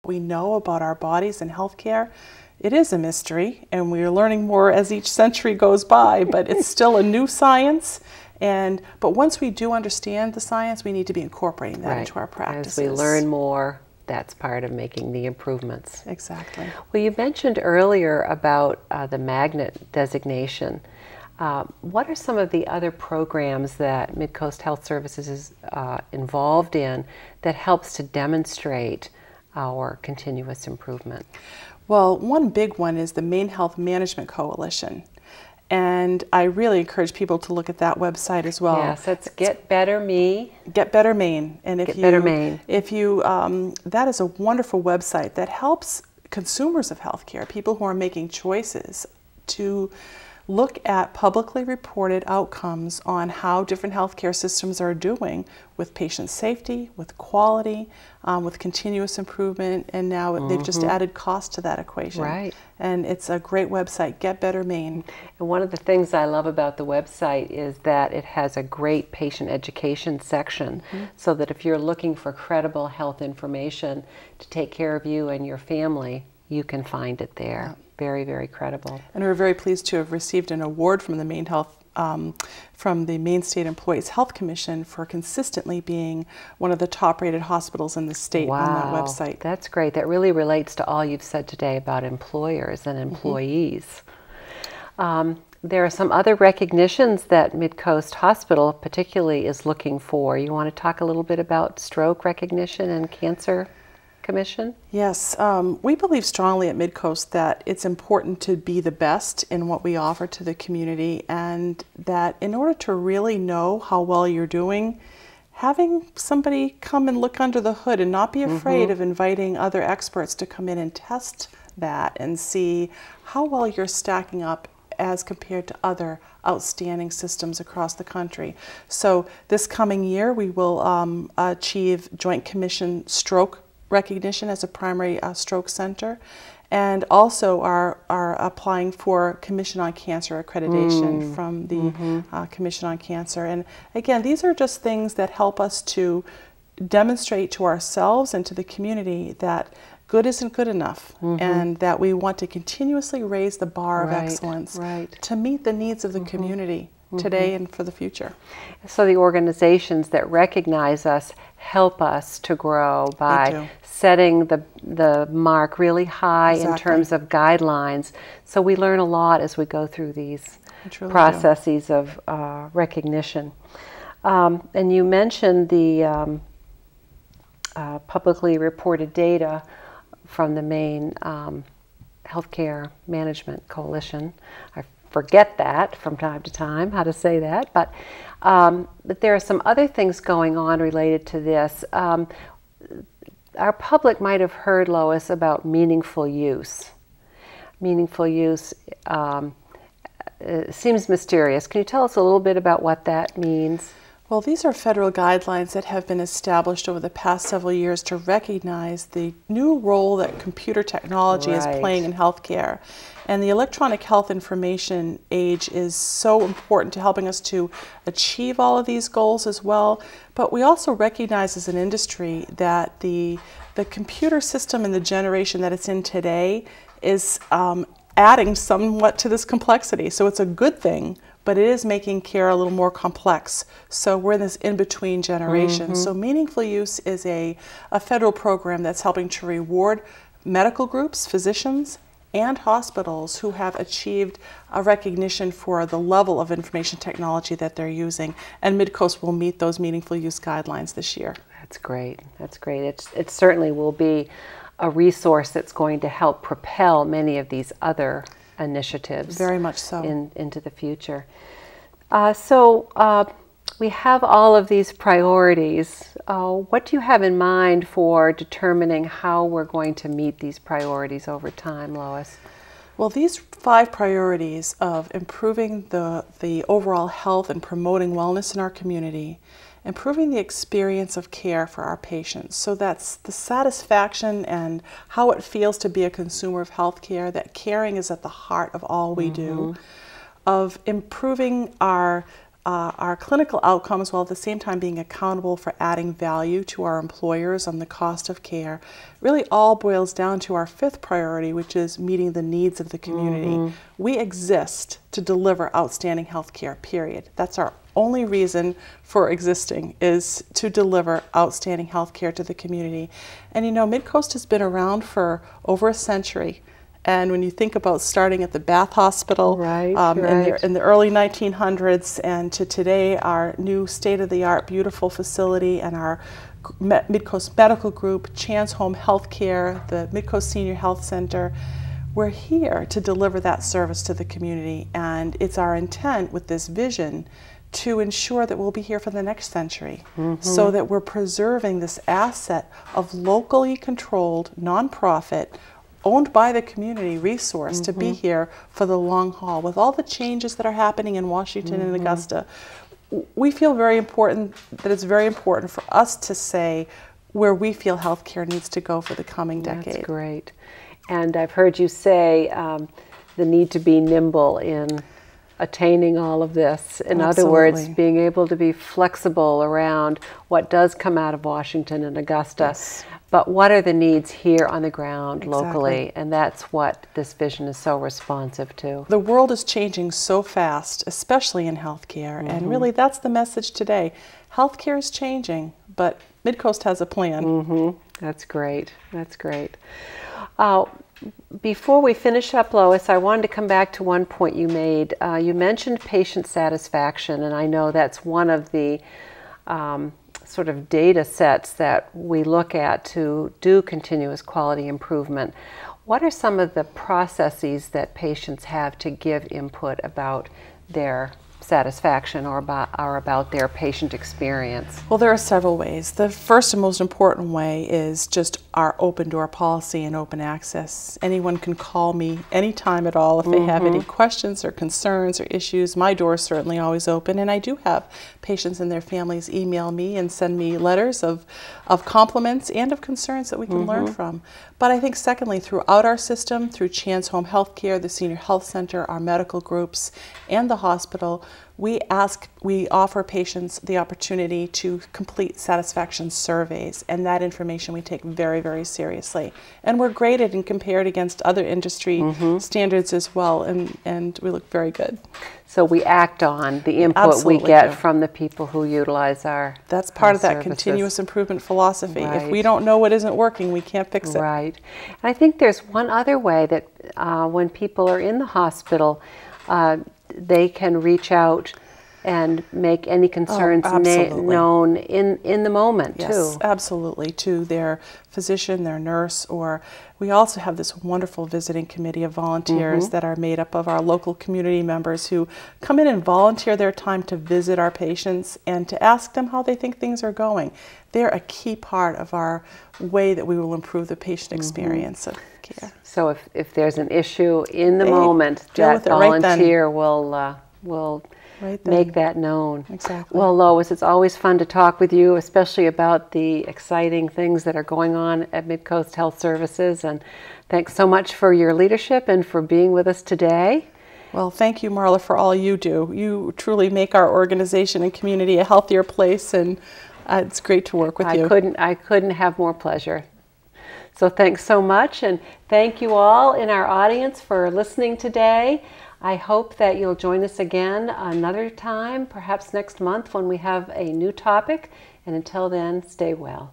we know about our bodies and healthcare, it is a mystery, and we are learning more as each century goes by, but it's still a new science. But once we do understand the science, we need to be incorporating that into our practices. As we learn more, that's part of making the improvements. Exactly. Well, you mentioned earlier about the magnet designation. What are some of the other programs that Midcoast Health Services is involved in that helps to demonstrate our continuous improvement? Well, one big one is the Maine Health Management Coalition. And I really encourage people to look at that website as well. Yes, that's Get Better Me. Get Better Maine. And Get Better Maine. That is a wonderful website that helps consumers of healthcare, people who are making choices, to look at publicly reported outcomes on how different healthcare systems are doing with patient safety, with quality, with continuous improvement, and now they've just added cost to that equation. Right. And it's a great website, Get Better Maine. And one of the things I love about the website is that it has a great patient education section, so that if you're looking for credible health information to take care of you and your family, you can find it there. Yeah. Very, very credible. And we're very pleased to have received an award from the Maine State Employees Health Commission for consistently being one of the top-rated hospitals in the state on that website. That's great. That really relates to all you've said today about employers and employees. There are some other recognitions that Midcoast Hospital particularly is looking for. You want to talk a little bit about stroke recognition and cancer commission? Yes, we believe strongly at Midcoast that it's important to be the best in what we offer to the community, and that in order to really know how well you're doing, having somebody come and look under the hood and not be afraid of inviting other experts to come in and test that and see how well you're stacking up as compared to other outstanding systems across the country. So this coming year we will achieve Joint Commission Stroke recognition as a primary stroke center, and also are applying for Commission on Cancer accreditation from the Commission on Cancer. And again, these are just things that help us to demonstrate to ourselves and to the community that good isn't good enough, and that we want to continuously raise the bar of excellence to meet the needs of the community today and for the future. So the organizations that recognize us help us to grow by setting the mark really high in terms of guidelines. So we learn a lot as we go through these processes of recognition. And you mentioned the publicly reported data from the Maine Healthcare Management Coalition. I forget that from time to time, how to say that, but there are some other things going on related to this. Our public might have heard, Lois, about meaningful use. Meaningful use seems mysterious. Can you tell us a little bit about what that means? Well, these are federal guidelines that have been established over the past several years to recognize the new role that computer technology is playing in healthcare. And the electronic health information age is so important to helping us to achieve all of these goals as well. But we also recognize as an industry that the computer system and the generation that it's in today is adding somewhat to this complexity. So it's a good thing, but it is making care a little more complex. So we're in this in-between generation. So Meaningful Use is a federal program that's helping to reward medical groups, physicians, and hospitals who have achieved a recognition for the level of information technology that they're using. And Midcoast will meet those Meaningful Use guidelines this year. That's great. That's great. It certainly will be a resource that's going to help propel many of these other initiatives. Very much so. Into the future. We have all of these priorities. What do you have in mind for determining how we're going to meet these priorities over time, Lois? Well, these 5 priorities of improving the overall health and promoting wellness in our community, improving the experience of care for our patients. So that's the satisfaction and how it feels to be a consumer of healthcare, that caring is at the heart of all we do, of improving our our clinical outcomes, while at the same time being accountable for adding value to our employers on the cost of care, really all boils down to our fifth priority, which is meeting the needs of the community. We exist to deliver outstanding health care, period. That's our only reason for existing, is to deliver outstanding health care to the community. And you know, Midcoast has been around for over a century. And when you think about starting at the Bath Hospital in the early 1900s and to today, our new state-of-the-art beautiful facility and our Midcoast Medical Group, Chance Home Healthcare, the Midcoast Senior Health Center, we're here to deliver that service to the community. And it's our intent with this vision to ensure that we'll be here for the next century, so that we're preserving this asset of locally controlled, nonprofit, owned by the community resource to be here for the long haul. With all the changes that are happening in Washington and Augusta, we feel very important, that it's very important for us to say where we feel healthcare needs to go for the coming decade. That's great. And I've heard you say the need to be nimble in attaining all of this. In other words, being able to be flexible around what does come out of Washington and Augusta, but what are the needs here on the ground locally? And that's what this vision is so responsive to. The world is changing so fast, especially in healthcare, and really that's the message today. Healthcare is changing, but Midcoast has a plan. That's great. That's great. Before we finish up, Lois, I wanted to come back to one point you made. You mentioned patient satisfaction, and I know that's one of the sort of data sets that we look at to do continuous quality improvement. What are some of the processes that patients have to give input about their satisfaction or about their patient experience? Well, there are several ways. The first and most important way is just our open door policy and open access. Anyone can call me anytime at all if they have any questions or concerns or issues. My door is certainly always open, and I do have patients and their families email me and send me letters of compliments and of concerns that we can learn from. But I think secondly, throughout our system, through Chance Home Healthcare, the Senior Health Center, our medical groups, and the hospital, we offer patients the opportunity to complete satisfaction surveys, and that information we take very, very seriously. And we're graded and compared against other industry standards as well, and we look very good. So we act on the input we get from the people who utilize our That's part of that services. Continuous improvement philosophy. If we don't know what isn't working, we can't fix it. Right. And I think there's one other way that when people are in the hospital, they can reach out and make any concerns known in the moment, too. Yes, absolutely, to their physician, their nurse, or we also have this wonderful visiting committee of volunteers that are made up of our local community members who come in and volunteer their time to visit our patients and to ask them how they think things are going. They're a key part of our way that we will improve the patient experience of care. So if there's an issue in the moment, that volunteer will make that known. Exactly. Well, Lois, it's always fun to talk with you, especially about the exciting things that are going on at Midcoast Health Services. And thanks so much for your leadership and for being with us today. Well, thank you, Marla, for all you do. You truly make our organization and community a healthier place, and it's great to work with you. I couldn't have more pleasure. So thanks so much, and thank you all in our audience for listening today. I hope that you'll join us again another time, perhaps next month when we have a new topic. And until then, stay well.